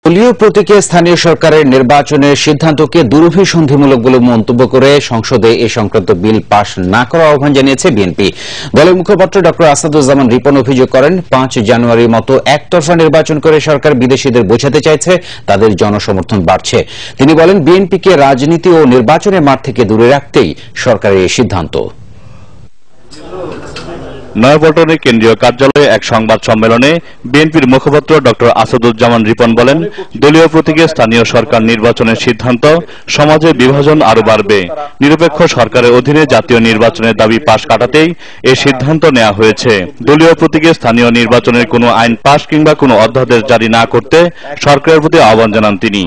দলীয় প্রতীকে স্থানীয় সরকারের নির্বাচনের সিদ্ধান্তকে দুরভিসন্ধিমূলক বলে মন্তব্য করে সংসদে এ সংক্রান্ত বিল পাশ না করার আহ্বান জানিয়েছে বিএনপি। দলের মুখপাত্র ড আসাদুজ্জামান রিপন অভিযোগ করেন, 5 জানুয়ারির মতো একতরফা নির্বাচন করে সরকার বিদেশিদের বোঝাতে চাইছে তাদের জনসমর্থন বাড়ছে। তিনি বলেন, বিএনপিকে রাজনীতি ও নির্বাচনের মাঠ থেকে দূরে রাখতেই সরকারের এই সিদ্ধান্ত। নয়াপল্টনের কেন্দ্রীয় কার্যালয়ে এক সংবাদ সম্মেলনে বিএনপির মুখপাত্র ড আসাদুজ্জামান রিপন বলেন, দলীয় প্রতীকে স্থানীয় সরকার নির্বাচনের সিদ্ধান্ত সমাজে বিভাজন আরো বাড়বে। নিরপেক্ষ সরকারের অধীনে জাতীয় নির্বাচনের দাবি পাশ কাটাতেই এই সিদ্ধান্ত নেওয়া হয়েছে। দলীয় প্রতীকে স্থানীয় নির্বাচনের কোনো আইন পাশ কিংবা কোনো অধ্যাদেশ জারি না করতে সরকারের প্রতি আহ্বান জানান তিনি।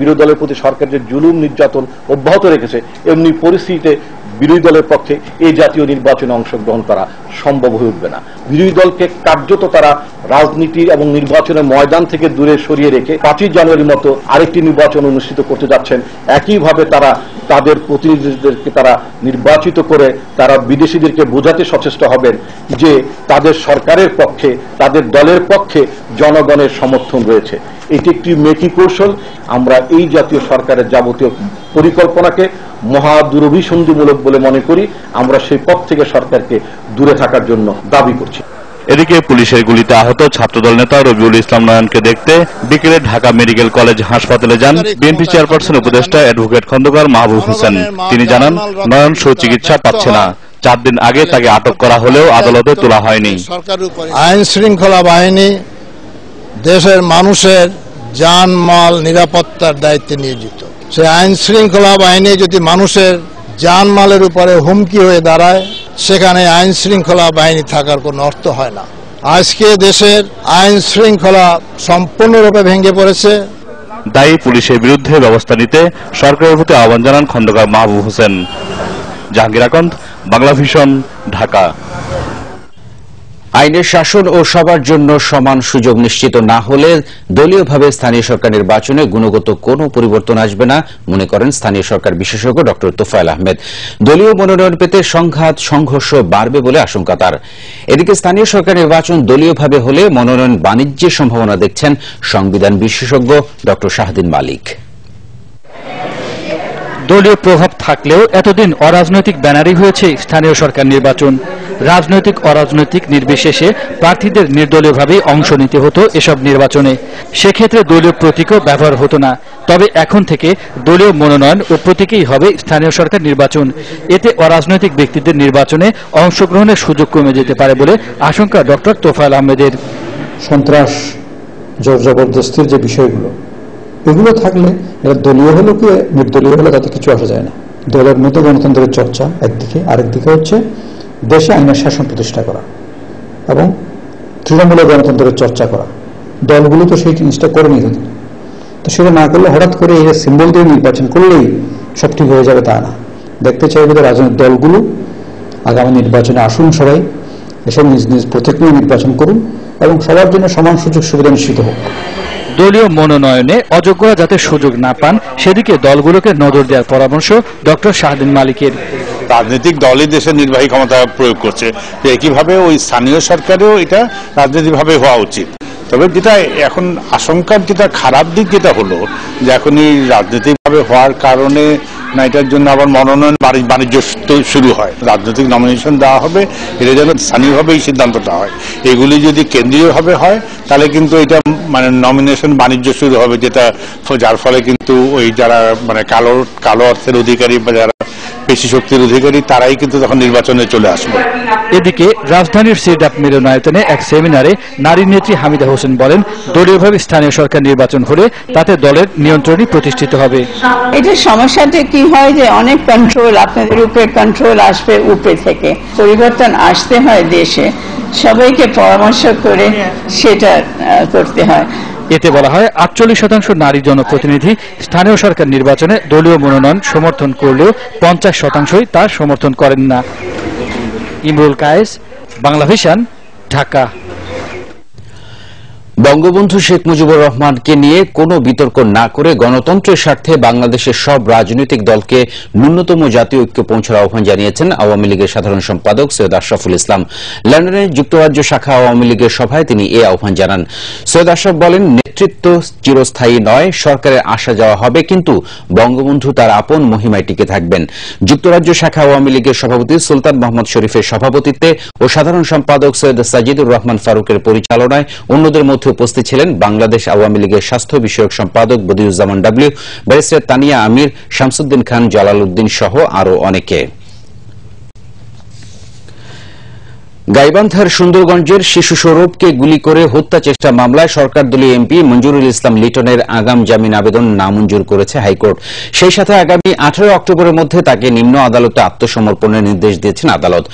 বিরোধী দলের প্রতি সরকার যে জুলুম নির্যাতন অব্যাহত রেখেছে, এমনি পরিস্থিতিতে বিরোধী দলের পক্ষে এই জাতীয় নির্বাচনে অংশগ্রহণ করা সম্ভব হয়ে উঠবে না। বিরোধী দলকে কার্যত তারা রাজনীতি এবং নির্বাচনের ময়দান থেকে দূরে সরিয়ে রেখে 5 জানুয়ারির মতো আরেকটি নির্বাচন অনুষ্ঠিত করতে যাচ্ছেন। একইভাবে তারা তাদের প্রতিনিধিদেরকে তারা নির্বাচিত করে তারা বিদেশিদেরকে বোঝাতে সচেষ্ট হবেন যে তাদের সরকারের পক্ষে, তাদের দলের পক্ষে জনগণের সমর্থন রয়েছে। এটি একটি মেকি কৌশল। আমরা এই জাতীয় সরকারের যাবতীয় পরিকল্পনাকে মহা দুরভিসন্ধিমূলক বলে মনে করি। আমরা সেই পথ থেকে সরকারকে দূরে থাকার জন্য দাবি করছি। এদিকে পুলিশের গুলিতে আহত ছাত্রদল নেতা রবিউল ইসলাম নয়নকে দেখতে বিকেলে ঢাকা মেডিকেল কলেজ হাসপাতালে যান বিএনপি চেয়ারপারসন উপদেষ্টা অ্যাডভোকেট খন্দকার মাহবুব হোসেন। তিনি জানান, নয়ন সুচিকিৎসা পাচ্ছে না। 4 দিন আগে তাকে আটক করা হলেও আদালতে তোলা হয়নি। আইন শৃঙ্খলা বাহিনী দেশের মানুষের জানমাল নিরাপত্তার দায়িত্বে নিয়োজিত। সেই আইন শৃঙ্খলা বাহিনী যদি মানুষের জানমালের উপরে হুমকি হয়ে দাঁড়ায়, সেখানে আইন শৃঙ্খলা বাহিনী থাকার কোনো অর্থ হয় না। আজকে দেশের আইন শৃঙ্খলা সম্পূর্ণরূপে ভেঙে পড়েছে। দায়ী পুলিশের বিরুদ্ধে ব্যবস্থা নিতে সরকারের প্রতি আহ্বান জানান খন্দকার মাহবুব হোসেন। জাহাঙ্গীর আকন্দ, বাংলা ভিশন, ঢাকা। আইনের শাসন ও সবার জন্য সমান সুযোগ নিশ্চিত না হলে দলীয়ভাবে স্থানীয় সরকার নির্বাচনে গুণগত কোনো পরিবর্তন আসবে না মনে করেন স্থানীয় সরকার বিশেষজ্ঞ ড তোফায়েল আহমেদ। দলীয় মনোনয়ন পেতে সংঘাত সংঘর্ষ বাড়বে বলে আশঙ্কা তার। এদিকে স্থানীয় সরকার নির্বাচন দলীয়ভাবে হলে মনোনয়ন বাণিজ্যের সম্ভাবনা দেখছেন সংবিধান বিশেষজ্ঞ ড শাহদিন মালিক। দলীয় প্রভাব থাকলেও এতদিন অরাজনৈতিক ব্যানারই হয়েছে স্থানীয় সরকার নির্বাচন। রাজনৈতিক অরাজনৈতিক নির্বিশেষে প্রার্থীদের নির্দলীয়ভাবে অংশ নিতে হতো এসব নির্বাচনে। সেক্ষেত্রে দলীয় প্রতীকও ব্যবহার হতো না। তবে এখন থেকে দলীয় মনোনয়ন ও প্রতীকেই হবে স্থানীয় সরকার নির্বাচন। এতে অরাজনৈতিক ব্যক্তিদের নির্বাচনে অংশগ্রহণের সুযোগ কমে যেতে পারে বলে আশঙ্কা ড তোফায়েল আহমেদের। সন্ত্রাস, জোর জবরদস্তির যে বিষয়গুলো, এগুলো থাকলে এটা দলীয় হলেও কি নির্দলীয় হলে তাতে কিছু আসা যায় না। দলের মধ্যে গণতন্ত্রের চর্চা একদিকে, আরেকদিকে হচ্ছে দেশে আইনের শাসন প্রতিষ্ঠা করা এবং তৃণমূলে গণতন্ত্রের চর্চা করা। দলগুলো তো সেই জিনিসটা করেনি এতদিন। তো সেটা না করলে হঠাৎ করে এই সিম্বল দিয়ে নির্বাচন করলেই সব ঠিক হয়ে যাবে তা না। দেখতে চাইবে যে রাজনৈতিক দলগুলো আগামী নির্বাচনে আসুন, সবাই এসে নিজ নিজ প্রতীক নিয়ে নির্বাচন করুন এবং সবার জন্য সমান সুযোগ সুবিধা নিশ্চিত হোক। দলীয় মনোনয়নে অযোগ্যরা যাতে সুযোগ না পান সেদিকে দলগুলোকে নজর দেওয়ার পরামর্শ ড শাহদিন মালিকের। রাজনৈতিক দলই দেশের নির্বাহী ক্ষমতা প্রয়োগ করছে, একইভাবে ওই স্থানীয় সরকারেও এটা রাজনৈতিকভাবে হওয়া উচিত। তবে যেটা এখন আশঙ্কার যেটা খারাপ দিক যেটা হলো যে এখন এই রাজনৈতিকভাবে হওয়ার কারণে না এটার জন্য আবার মনোনয়ন বাণিজ্য শুরু হয়। রাজনৈতিক নমিনেশন দেওয়া হবে, এটা যেন স্থানীয়ভাবে এই সিদ্ধান্তটা হয়। এগুলি যদি কেন্দ্রীয়ভাবে হয় তাহলে কিন্তু এটা মানে নমিনেশন বাণিজ্য শুরু হবে, যেটা যার ফলে কিন্তু ওই যারা মানে কালো অর্থের অধিকারী বা যারা পেশি শক্তির অধিকারী তারাই কিন্তু তখন নির্বাচনে চলে আসবে। এদিকে রাজধানীর সিডাপ মিলনায়তনে এক সেমিনারে নারী নেত্রী হামিদা হোসেন বলেন, দলীয়ভাবে স্থানীয় সরকার নির্বাচন হলে তাতে দলের নিয়ন্ত্রণই প্রতিষ্ঠিত হবে। এটার সমস্যাটা কি হয় যে অনেক কন্ট্রোল, আপনাদের উপরে কন্ট্রোল আসবে উপরে থেকে। পরিবর্তন আসতে হয় দেশে, সবাইকে পরামর্শ করে সেটা করতে হয়। এতে বলা হয় 48% নারী জনপ্রতিনিধি স্থানীয় সরকার নির্বাচনে দলীয় মনোনয়ন সমর্থন করলেও 50%ই তার সমর্থন করেন না। ইমরুল কায়েস, বাংলা ভিশন, ঢাকা। বঙ্গবন্ধু শেখ মুজিবুর রহমানকে নিয়ে কোনো বিতর্ক না করে গণতন্ত্রের স্বার্থে বাংলাদেশের সব রাজনৈতিক দলকে ন্যূনতম জাতীয় ঐক্য পৌঁছার আহ্বান জানিয়েছেন আওয়ামী লীগের সাধারণ সম্পাদক সৈয়দ আশরাফুল ইসলাম। লন্ডনে যুক্তরাজ্য শাখা আওয়ামী লীগের সভায় তিনি এ আহ্বান জানান। সৈয়দ আশরাফ বলেন, নেতৃত্ব চিরস্থায়ী নয়, সরকারের আসা যাওয়া হবে, কিন্তু বঙ্গবন্ধু তার আপন মহিমায় টিকে থাকবেন। যুক্তরাজ্য শাখা আওয়ামী লীগের সভাপতি সুলতান মোহাম্মদ শরীফের সভাপতিত্বে ও সাধারণ সম্পাদক সৈয়দ সাজিদুর রহমান ফারুকের পরিচালনায় অন্যদের মধ্যে উপস্থিত ছিলেন বাংলাদেশ আওয়ামী লীগের স্বাস্থ্য বিষয়ক সম্পাদক বদিউজ্জামান ডাব্লিউ, ব্যারিস্টার তানিয়া আমির, শামসুদ্দিন খান, জালাল উদ্দিন সহ আরো অনেকে। গাইবান্ধার সুন্দরগঞ্জের শিশু সৌরভকে গুলি করে হত্যা চেষ্টা মামলায় সরকারদলীয় এমপি মঞ্জুরুল ইসলাম লিটনের আগাম জামিন আবেদন নামঞ্জুর করেছে হাইকোর্ট। সেই সাথে আগামী 18 অক্টোবরের মধ্যে তাকে নিম্ন আদালতে আত্মসমর্পণের নির্দেশ দিয়েছেন আদালত।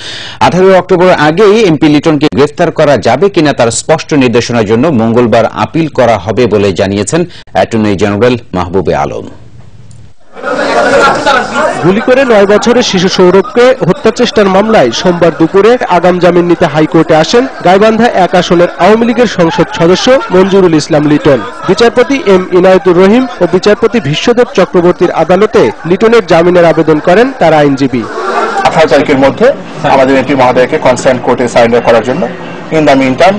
18 অক্টোবর আগেই এমপি লিটনকে গ্রেফতার করা যাবে কিনা তার স্পষ্ট নির্দেশনার জন্য মঙ্গলবার আপিল করা হবে বলে জানিয়েছেন অ্যাটর্নি জেনারেল মাহবুবে আলম। গুলি করে 9 বছরের শিশু সৌরভকে হত্যা চেষ্টার মামলায় সোমবার দুপুরে আগাম জামিন নিতে হাইকোর্টে আসেন গাইবান্ধা 1 আসনের আওয়ামী লীগের সংসদ সদস্য মঞ্জুরুল ইসলাম লিটন। বিচারপতি এম ইনায়েতুর রহিম ও বিচারপতি বিশ্বদেব চক্রবর্তীর আদালতে লিটনের জামিনের আবেদন করেন তার আইনজীবী। 18 তারিখের মধ্যে আমাদের এমপি মহোদয়কে কনসার্ন কোর্টে সারেন্ডার করার জন্য in the mean time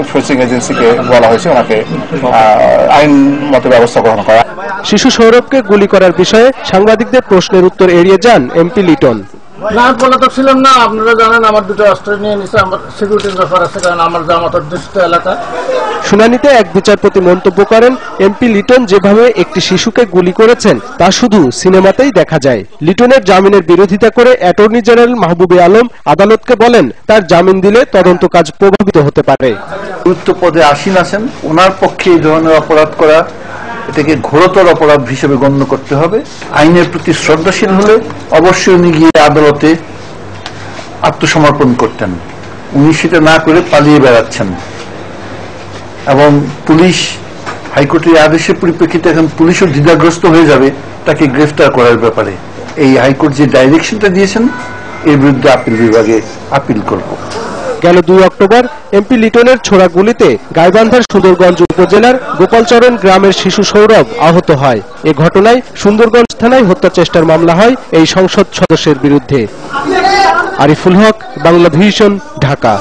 enforcing এজেন্সিকে বলা হয়েছে ওনাকে আইন মতো ব্যবস্থা গ্রহণ করা। শিশু সৌরভকে গুলি করার বিষয়ে সাংবাদিকদের প্রশ্নের উত্তর এড়িয়ে যান এমপি লিটন। না বলা তো ছিলাম না, আপনারা জানেন আমার দুটো অস্ত্র নিয়ে নিছে, আমার সিকিউরিটির ব্যাপার আছে, কারণ আমার জামাত অধ্যুষিত এলাকা। শুনানিতে এক বিচারপতি মন্তব্য করেন, এমপি লিটন যেভাবে একটি শিশুকে গুলি করেছেন তা শুধু সিনেমাতেই দেখা যায়। লিটনের জামিনের বিরোধিতা করে অ্যাটর্নি জেনারেল মাহবুবে আলম আদালতকে বলেন, তার জামিন দিলে তদন্ত কাজ প্রভাবিত হতে পারে। গুরুত্ব পদে আসীন আছেন, ওনার পক্ষে এই ধরনের অপরাধ করা এটাকে ঘোরতর অপরাধ হিসেবে গণ্য করতে হবে। আইনের প্রতি শ্রদ্ধাশীল হলে অবশ্যই উনি গিয়ে আদালতে আত্মসমর্পণ করতেন। উনি সেটা না করে পালিয়ে বেড়াচ্ছেন এবং পুলিশ হাইকোর্টের আদেশের পরিপ্রেক্ষিতে এখন পুলিশও দ্বিধাগ্রস্ত হয়ে যাবে তাকে গ্রেফতার করার ব্যাপারে। এই হাইকোর্ট যে ডাইরেকশনটা দিয়েছেন এর বিরুদ্ধে আপিল বিভাগে আপিল করব। গেল 2 অক্টোবর এমপি লিটনের ছোড়া গুলিতে গাইবান্ধার সুন্দরগঞ্জ উপজেলার গোপালচরণ গ্রামের শিশু সৌরভ আহত হয়। এ ঘটনায় সুন্দরগঞ্জ থানায় হত্যা চেষ্টার মামলা হয় এই সংসদ সদস্যের বিরুদ্ধে। আরিফুল হক, বাংলা ভিশন, ঢাকা।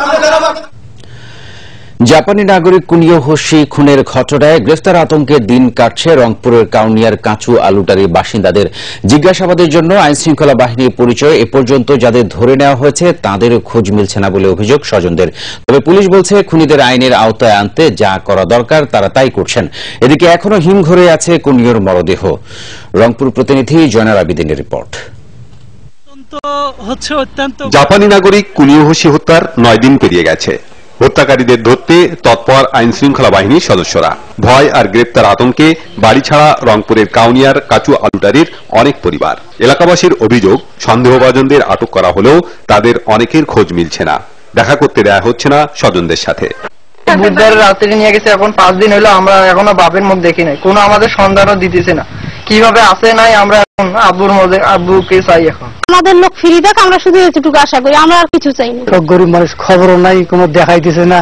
জাপানি নাগরিক কুনিও হোশি খুনের ঘটনায় গ্রেফতার আতঙ্কে দিন কাটছে রংপুরের কাউনিয়ার কাঁচু আলুটারির বাসিন্দাদের। জিজ্ঞাসাবাদের জন্য আইনশৃঙ্খলা বাহিনীর পরিচয় এ পর্যন্ত যাদের ধরে নেওয়া হয়েছে তাদেরও খোঁজ মিলছে না বলে অভিযোগ স্বজনদের। তবে পুলিশ বলছে খুনিদের আইনের আওতায় আনতে যা করা দরকার তারা তাই করছেন। এদিকে এখনো হিমঘরে আছে কুনিওর মরদেহ। রংপুর প্রতিনিধি জয়নাল আবিদিনের রিপোর্ট। জাপানি নাগরিক কুনিও হোশি হত্যার 9 দিন পেরিয়ে গেছে। হত্যাকারীদের ধরতে তৎপর আইন শৃঙ্খলা বাহিনীর সদস্যরা। ভয় আর গ্রেপ্তার আতঙ্কে বাড়ি ছাড়া রংপুরের কাউনিয়ার কাচু আলুটারির অনেক পরিবার। এলাকাবাসীর অভিযোগ, সন্দেহভাজনদের আটক করা হলেও তাদের অনেকের খোঁজ মিলছে না, দেখা করতে দেয়া হচ্ছে না স্বজনদের সাথে। বুধবার রাত্রে নিয়ে গেছে, এখন 5 দিন হলো, আমরা এখনো বাপের মুখ দেখি নাই, কোনো আমাদের সন্ধানও দিতেছে না। কিভাবে আসে নাই, আমরা এখন আব্বুকে চাই। এখন আমাদের লোক ফিরি দেখ, আমরা শুধু এতটুকু আশা করি, আমরা আর কিছু চাই না। গরিব মানুষ, খবরও নাই, কোনো দেখাইতেছে না,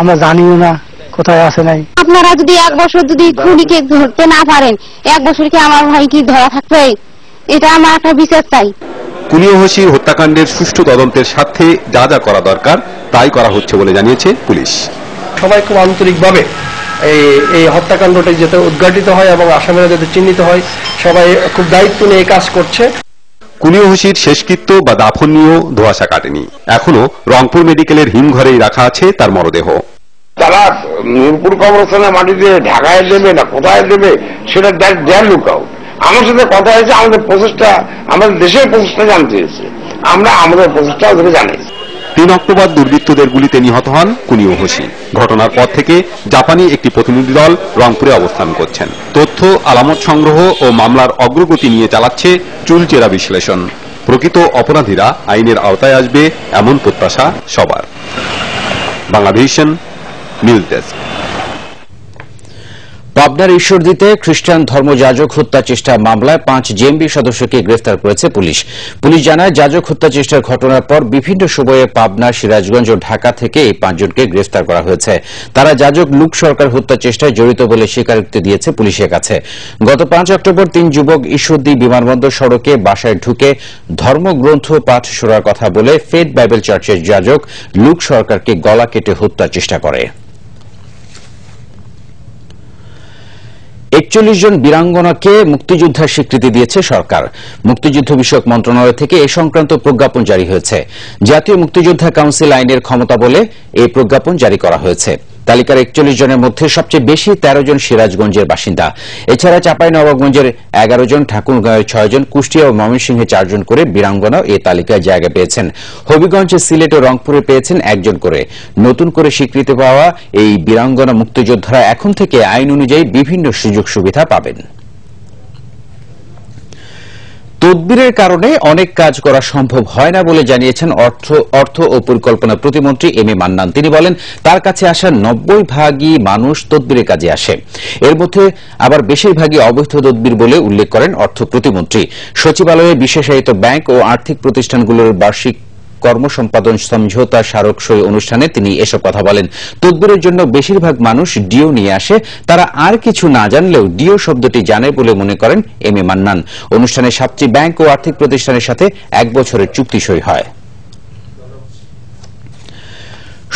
আমরা জানিও না কোথায় আছে নাই। আপনারা যদি 1 বছর যদি খুনিকে ধরতে না পারেন, 1 বছর কি আমার ভাই কি ধরা থাকবে? এটা আমার একটা বিচার চাই। কুনিও হোশির হত্যাকাণ্ডের সুষ্ঠু তদন্তের স্বার্থে যা যা করা দরকার তাই করা হচ্ছে বলে জানিয়েছে পুলিশ। সবাই খুব আন্তরিকভাবে এই হত্যাকাণ্ডটা যাতে উদ্ঘাটিত হয় এবং আসামিরা যাতে চিহ্নিত হয়, সবাই খুব দায়িত্ব নিয়ে কাজ করছে। কুনিও হোশির শেষকৃত্য বা দাফন নিয়েও ধোঁয়াশা কাটেনি। এখনো রংপুর মেডিকেলের হিমঘরেই রাখা আছে তার মরদেহ। তারা নূরপুর কবরস্থানে মাটি দিয়ে ঢাকায় দেবে না কোথায় দেবে সেটা দেয়ার লুকাও। আমার সাথে কথা হয়েছে, আমাদের প্রচেষ্টা, আমাদের দেশের প্রচেষ্টা জানতে হয়েছে, আমরা আমাদের প্রচেষ্টা ওদেরকে জানাইছি। 3 অক্টোবর দুর্বৃত্তদের গুলিতে নিহত হন কুনিও হোশি। ঘটনার পর থেকে জাপানি একটি প্রতিনিধি দল রংপুরে অবস্থান করছেন। তথ্য, আলামত সংগ্রহ ও মামলার অগ্রগতি নিয়ে চালাচ্ছে চুলচেরা বিশ্লেষণ। প্রকৃত অপরাধীরা আইনের আওতায় আসবে এমন প্রত্যাশা সবার। Bangla vision, news desk. পাবনার ঈশ্বরদীতে খ্রিস্টান ধর্মযাজক হত্যা চেষ্টা মামলায় 5 জেএমবি সদস্যকে গ্রেফতার করেছে পুলিশ। পুলিশ জানায়, যাজক হত্যা চেষ্টার ঘটনার পর বিভিন্ন সময়ে পাবনা, সিরাজগঞ্জ ও ঢাকা থেকে এই 5 জনকে গ্রেফতার করা হয়েছে। তারা যাজক লুক সরকার হত্যা চেষ্টায় জড়িত বলে স্বীকারোক্তি দিয়েছে পুলিশের কাছে। গত 5 অক্টোবর 3 যুবক ঈশ্বরদী বিমানবন্দর সড়কে বাসায় ঢুকে ধর্মগ্রন্থ পাঠ শোনার কথা বলে ফেথ বাইবেল চার্চের যাজক লুক সরকারকে গলা কেটে হত্যার চেষ্টা করে। 41 জন বীরাঙ্গনাকে মুক্তিযোদ্ধার স্বীকৃতি দিয়েছে সরকার। মুক্তিযুদ্ধ বিষয়ক মন্ত্রণালয় থেকে এ সংক্রান্ত প্রজ্ঞাপন জারি হয়েছে। জাতীয় মুক্তিযোদ্ধা কাউন্সিল আইনের ক্ষমতা বলে এই প্রজ্ঞাপন জারি করা হয়েছে। তালিকার 41 জনের মধ্যে সবচেয়ে বেশি 13 জন সিরাজগঞ্জের বাসিন্দা। এছাড়া চাঁপাইনবাবগঞ্জের 11 জন, ঠাকুরগাঁওয়ের 6 জন, কুষ্টিয়া ও ময়মনসিংহে 4 জন করে বীরাঙ্গনা এই তালিকায় জায়গা পেয়েছেন। হবিগঞ্জ, সিলেট ও রংপুরে পেয়েছেন 1 জন করে। নতুন করে স্বীকৃতি পাওয়া এই বীরাঙ্গনা মুক্তিযোদ্ধারা এখন থেকে আইন অনুযায়ী বিভিন্ন সুযোগ সুবিধা পাবেন। তদবিরের কারণে অনেক কাজ করা সম্ভব হয় না বলে জানিয়েছেন অর্থ ও পরিকল্পনা প্রতিমন্ত্রী এম এ মান্নান। তিনি বলেন, তার কাছে আসা 90% মানুষ তদবিরের কাজে আসে। এর মধ্যে আবার বেশিরভাগই অবৈধ তদবির বলে উল্লেখ করেন অর্থ প্রতিমন্ত্রী। সচিবালয়ে বিশেষায়িত ব্যাংক ও আর্থিক প্রতিষ্ঠানগুলোর বার্ষিক কর্মসম্পাদন সমঝোতা স্মারক সই অনুষ্ঠানে তিনি এসব কথা বলেন। তদবিরের জন্য বেশিরভাগ মানুষ ডিও নিয়ে আসে। তারা আর কিছু না জানলেও ডিও শব্দটি জানে বলে মনে করেন এম এ মান্নান। অনুষ্ঠানে 7টি ব্যাংক ও আর্থিক প্রতিষ্ঠানের সাথে 1 বছরের চুক্তি সই হয়।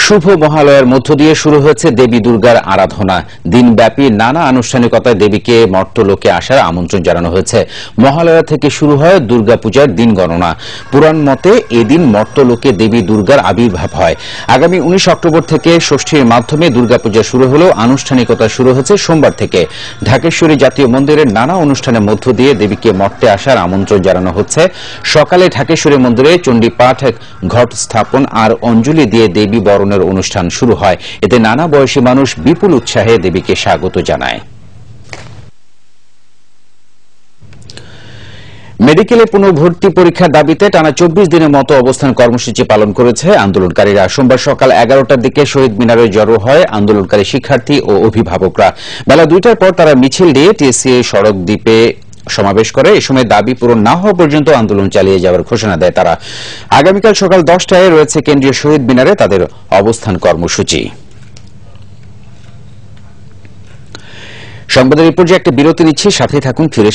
শুভ মহালয়ার মধ্য দিয়ে শুরু হয়েছে দেবী দুর্গার আরাধনা। দিনব্যাপী নানা আনুষ্ঠানিকতায় দেবীকে মর্ত্যলোকে আসার আমন্ত্রণ জানানো হয়েছে। মহালয়া থেকে শুরু হয় দুর্গাপূজার দিন গণনা। পুরাণ মতে এদিন মর্ত্যলোকে দেবী দুর্গার আবির্ভাব হয়। আগামী 19 অক্টোবর থেকে ষষ্ঠীর মাধ্যমে দুর্গাপূজা শুরু হলেও আনুষ্ঠানিকতা শুরু হয়েছে সোমবার থেকে। ঢাকেশ্বরী জাতীয় মন্দিরের নানা অনুষ্ঠানের মধ্য দিয়ে দেবীকে মর্তে আসার আমন্ত্রণ জানানো হচ্ছে। সকালে ঢাকেশ্বরী মন্দিরে চণ্ডী পাঠ, ঘট স্থাপন আর অঞ্জলি দিয়ে দেবী বরণের অনুষ্ঠান শুরু হয়। এতে নানা বয়সী মানুষ বিপুল উৎসাহে দেবীকে স্বাগত জানায়। মেডিকেলে পুনর্ভর্তি পরীক্ষার দাবিতে টানা 24 দিনের মতো অবস্থান কর্মসূচি পালন করেছে আন্দোলনকারীরা। সোমবার সকাল 11টার দিকে শহীদ মিনারে জড়ো হয় আন্দোলনকারী শিক্ষার্থী ও অভিভাবকরা। বেলা 2টার পর তারা মিছিল দিয়ে টিএসসিএ সড়ক দ্বীপে সমাবেশ করে। এ সময় দাবি পূরণ না হওয়া পর্যন্ত আন্দোলন চালিয়ে যাওয়ার ঘোষণা দেয় তারা। আগামীকাল সকাল 10টায় রয়েছে কেন্দ্রীয় শহীদ মিনারে তাদের অবস্থান কর্মসূচি। সংবাদের এই পর্যায়ে একটা বিরতি নিচ্ছি, সাথে থাকুন, ফিরে